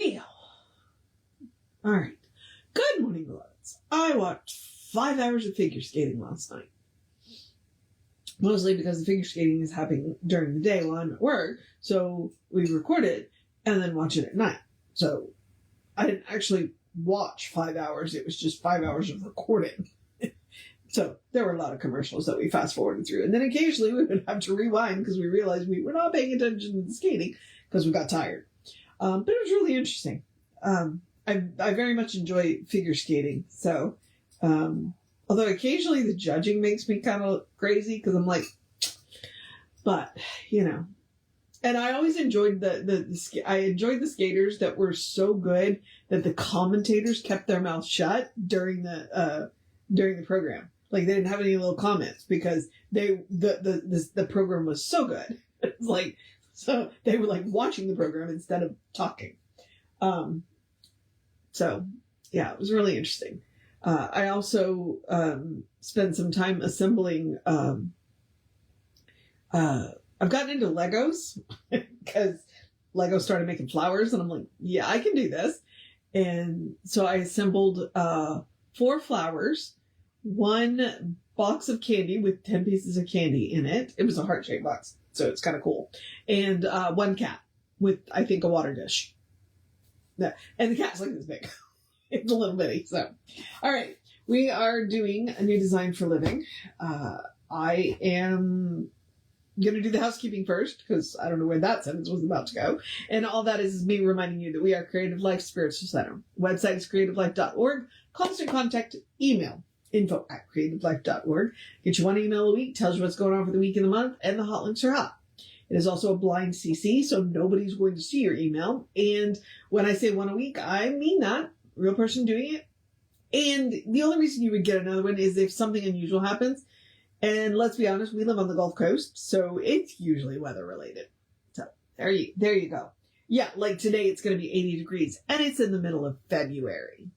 Anyhow, all right. Good morning, beloveds. I watched 5 hours of figure skating last night. Mostly because the figure skating is happening during the day while I'm at work, so we record it and then watch it at night. So I didn't actually watch 5 hours, it was just 5 hours of recording. So there were a lot of commercials that we fast forwarded through. And then occasionally we would have to rewind because we realized we were not paying attention to the skating because we got tired. But it was really interesting. I very much enjoy figure skating. So, although occasionally the judging makes me kind of crazy because I'm like, but, you know. And I always enjoyed I enjoyed the skaters that were so good that the commentators kept their mouth shut during the program. Like they didn't have any little comments because the program was so good. It's like, so they were like watching the program instead of talking. So yeah, it was really interesting. I also spent some time assembling. I've gotten into Legos because Lego started making flowers, and I'm like, yeah, I can do this. And so I assembled 4 flowers, 1 box of candy with 10 pieces of candy in it. It was a heart-shaped box, so it's kind of cool. And 1 cat with, I think, a water dish. Yeah. And the cat's like this big. It's a little bitty. So, all right. We are doing a new design for living. I am going to do the housekeeping first because I don't know where that sentence was about to go. And all that is me reminding you that we are Creative Life Spiritual Center. Website is creativelife.org. Constant contact, email, info@creativelife.org. Get you 1 email a week, tells you what's going on for the week and the month, and the hot links are hot. It is also a blind CC, so nobody's going to see your email. And when I say 1 a week, I mean that. Real person doing it. And the only reason you would get another one is if something unusual happens. And let's be honest, we live on the Gulf Coast, so it's usually weather related. So there you go. Yeah, like today it's going to be 80 degrees, and it's in the middle of February.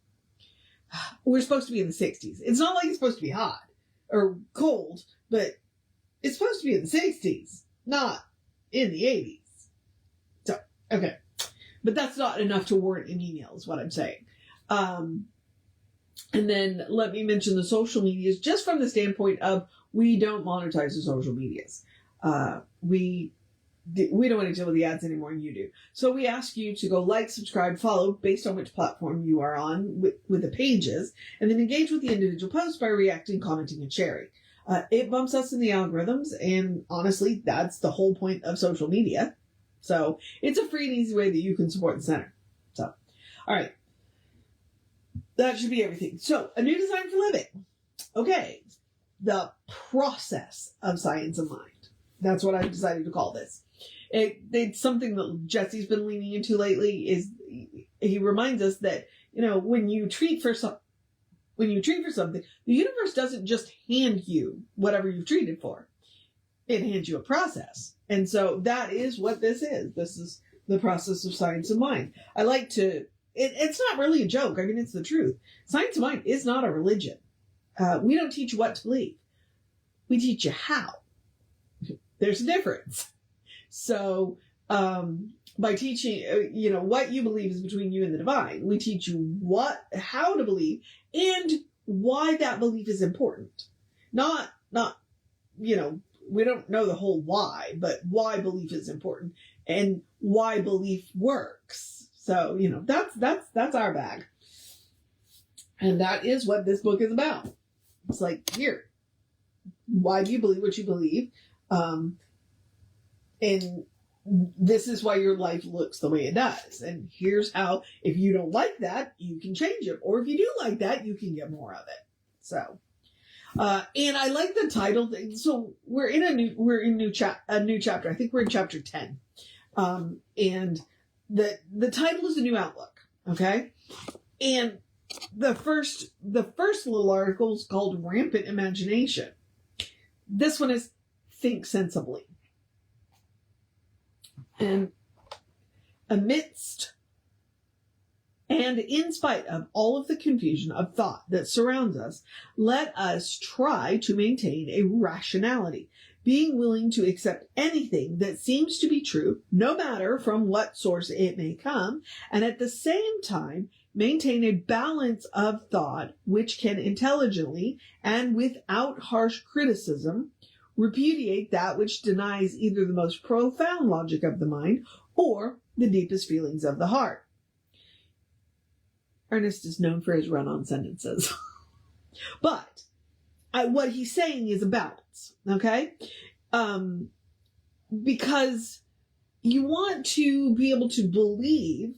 We're supposed to be in the 60s. It's not like it's supposed to be hot or cold, but it's supposed to be in the 60s, not in the 80s. So, okay. But that's not enough to warrant an email is what I'm saying. And then let me mention the social medias just from the standpoint of we don't monetize the social medias. We don't want to deal with the ads anymore than you do. So we ask you to go like, subscribe, follow based on which platform you are on with the pages, and then engage with the individual posts by reacting, commenting, and sharing. It bumps us in the algorithms, and honestly, that's the whole point of social media. So it's a free and easy way that you can support the center. So, all right. That should be everything. So, a new design for living. Okay. The process of science of mind. That's what I've decided to call this. It's something that Jesse's been leaning into lately. Is he reminds us that, you know, when you treat for something, the universe doesn't just hand you whatever you've treated for. It hands you a process. And so that is what this is. This is the process of science of mind. I like to, it's not really a joke. I mean, it's the truth. Science of mind is not a religion. We don't teach you what to believe. We teach you how. There's a difference. So, by teaching, what you believe is between you and the divine. We teach you how to believe and why that belief is important. Not, we don't know the whole why, but why belief is important and why belief works. So, that's our bag. And that is what this book is about. It's like, here, why do you believe what you believe? And this is why your life looks the way it does. And here's how, if you don't like that, you can change it. Or if you do like that, you can get more of it. So, and I like the title. So we're in a new chapter. I think we're in chapter 10. And the title is A New Outlook. Okay. And the first little article is called Rampant Imagination. This one is Think Sensibly. And amidst and in spite of all of the confusion of thought that surrounds us, let us try to maintain a rationality. being willing to accept anything that seems to be true, no matter from what source it may come, and at the same time maintain a balance of thought which can intelligently and without harsh criticism repudiate that which denies either the most profound logic of the mind or the deepest feelings of the heart. Ernest is known for his run-on sentences. But what he's saying is a balance, okay? Because you want to be able to believe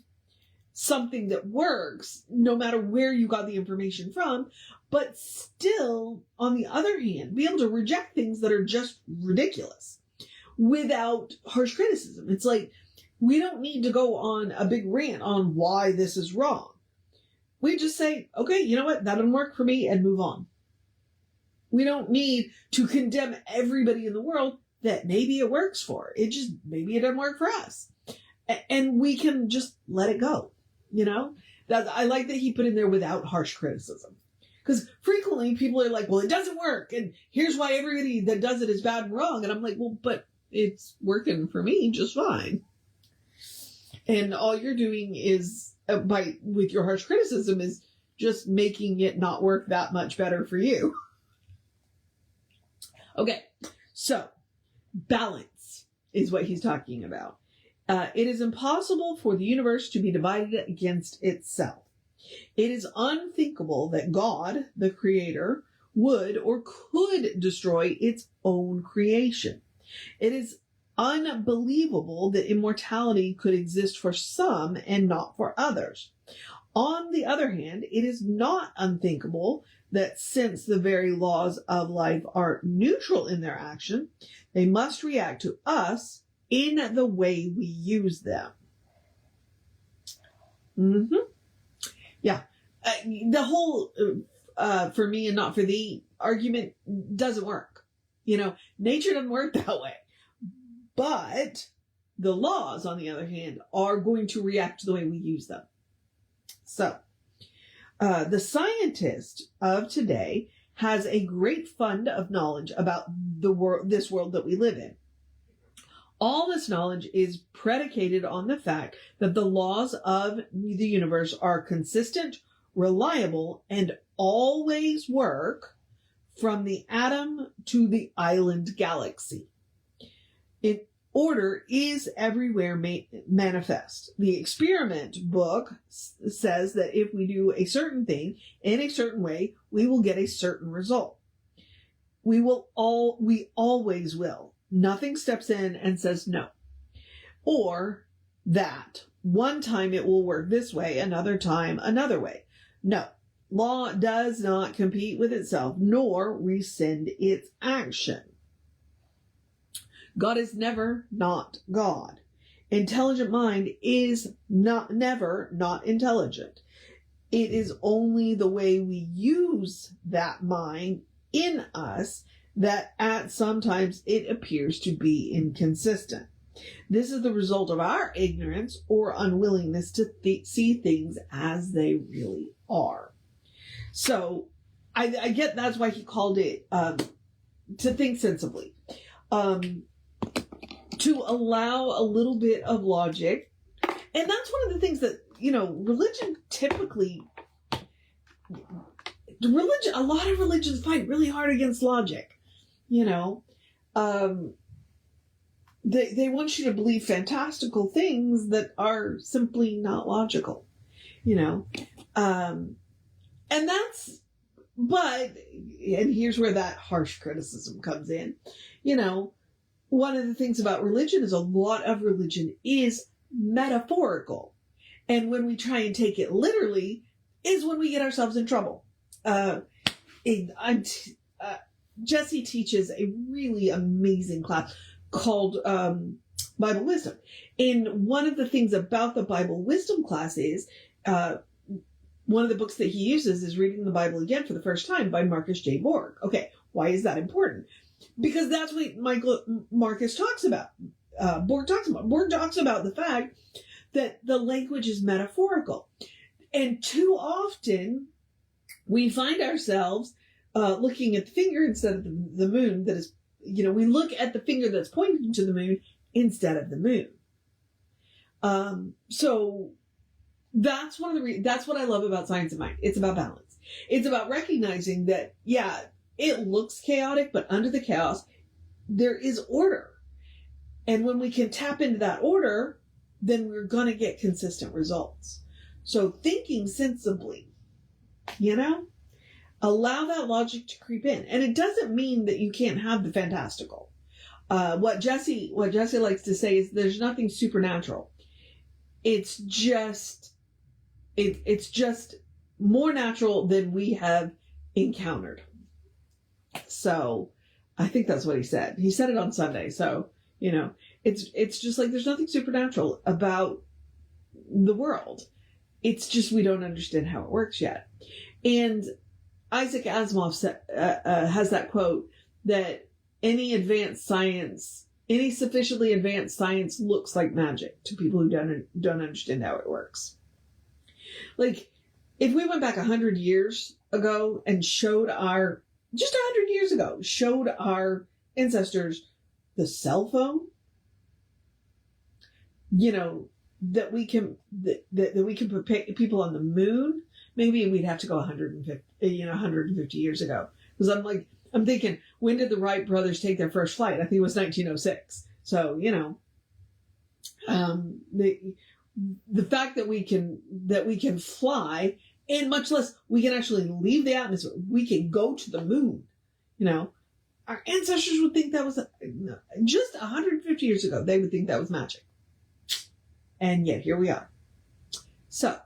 something that works, no matter where you got the information from, but still, on the other hand, be able to reject things that are just ridiculous without harsh criticism. It's like, we don't need to go on a big rant on why this is wrong. We just say, okay, you know what? That didn't work for me, and move on. We don't need to condemn everybody in the world that maybe it works for. Maybe it doesn't work for us. And we can just let it go, you know? I like that he put in there without harsh criticism. Because frequently people are like, well, it doesn't work, and here's why everybody that does it is bad and wrong. And I'm like, well, but it's working for me just fine. And all you're doing is, with your harsh criticism, is just making it not work that much better for you. Okay, so balance is what he's talking about. It is impossible for the universe to be divided against itself. It is unthinkable that God, the creator, would or could destroy its own creation. It is unbelievable that immortality could exist for some and not for others. On the other hand, it is not unthinkable that since the very laws of life are neutral in their action, they must react to us in the way we use them. Yeah. The whole for me and not for thee argument doesn't work. You know, nature doesn't work that way. But the laws, on the other hand, are going to react to the way we use them. So, the scientist of today has a great fund of knowledge about this world that we live in. All this knowledge is predicated on the fact that the laws of the universe are consistent, reliable, and always work from the atom to the island galaxy. Order is everywhere manifest. The experiment book says that if we do a certain thing in a certain way, we will get a certain result. We always will. Nothing steps in and says no. Or that one time it will work this way, another time another way. No. Law does not compete with itself, nor rescind its action. God is never not God. Intelligent mind is never not intelligent. It is only the way we use that mind in us that at sometimes it appears to be inconsistent. This is the result of our ignorance or unwillingness to see things as they really are. So I get that's why he called it to think sensibly. To allow a little bit of logic. And that's one of the things that, religion typically, a lot of religions fight really hard against logic. They want you to believe fantastical things that are simply not logical, and here's where that harsh criticism comes in, One of the things about religion is a lot of religion is metaphorical. And when we try and take it literally is when we get ourselves in trouble. Jesse teaches a really amazing class called Bible Wisdom. And one of the things about the Bible Wisdom class is one of the books that he uses is Reading the Bible Again for the First Time by Marcus J. Borg. Okay, why is that important? Because that's what Marcus talks about. Borg talks about. Borg talks about the fact that the language is metaphorical. And too often we find ourselves looking at the finger instead of the moon that is we look at the finger that's pointing to the moon instead of the moon. So that's that's what I love about Science of Mind. It's about balance. It's about recognizing that, yeah, it looks chaotic, but under the chaos, there is order. And when we can tap into that order, then we're going to get consistent results. So thinking sensibly, allow that logic to creep in. And it doesn't mean that you can't have the fantastical. What Jesse likes to say is there's nothing supernatural. It's just more natural than we have encountered. So I think that's what he said. He said it on Sunday. So, it's just like there's nothing supernatural about the world. It's just we don't understand how it works yet. And Isaac Asimov has that quote that any sufficiently advanced science looks like magic to people who don't understand how it works. Like, if we went back 100 years ago and showed our ancestors the cell phone, that we can put people on the moon, maybe we'd have to go 150 years ago. Because I'm thinking, when did the Wright brothers take their first flight? I think it was 1906. So, the fact that we can fly, and much less we can actually leave the atmosphere, we can go to the moon, our ancestors would think that was just 150 years ago. They would think that was magic. And yet here we are. So,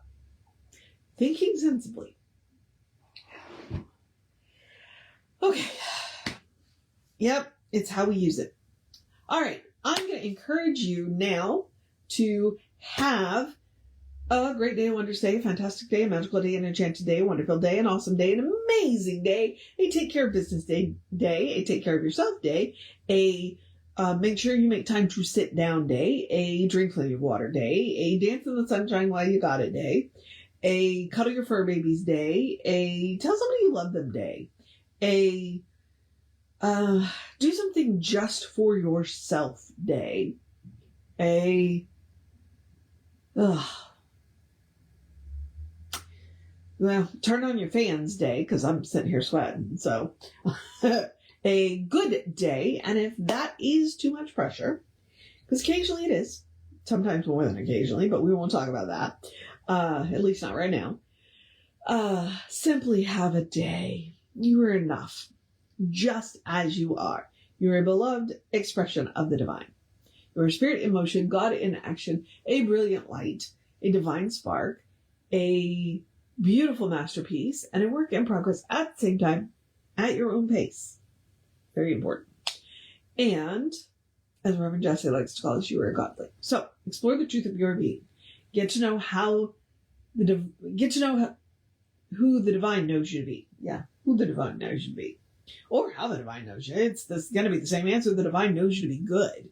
thinking sensibly. Okay. Yep, it's how we use it. All right, I'm going to encourage you now to have a great day, a wondrous day, a fantastic day, a magical day, an enchanted day, a wonderful day, an awesome day, an amazing day, a take care of business day, a take care of yourself day, a make sure you make time to sit down day, a drink plenty of water day, a dance in the sunshine while you got it day, a cuddle your fur babies day, a tell somebody you love them day, a do something just for yourself day, turn on your fans day, because I'm sitting here sweating. So, a good day. And if that is too much pressure, because occasionally it is, sometimes more than occasionally, but we won't talk about that. At least not right now. Simply have a day. You are enough, just as you are. You're a beloved expression of the divine. You're a spirit in motion, God in action, a brilliant light, a divine spark, a beautiful masterpiece, and a work in progress at the same time, at your own pace. Very important. And, as Reverend Jesse likes to call us, you are godly. So, explore the truth of your being. Get to know who the divine knows you to be. Yeah, who the divine knows you to be. Or how the divine knows you. It's going to be the same answer. The divine knows you to be good.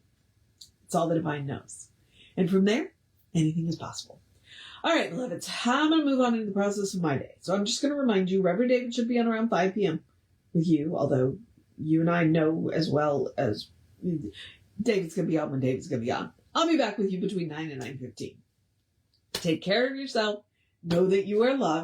It's all the divine knows. And from there, anything is possible. All right, beloveds, I'm going to move on into the process of my day. So I'm just going to remind you, Reverend David should be on around 5 p.m. with you, although you and I know as well as David's going to be on when David's going to be on. I'll be back with you between 9 and 9:15. Take care of yourself. Know that you are loved.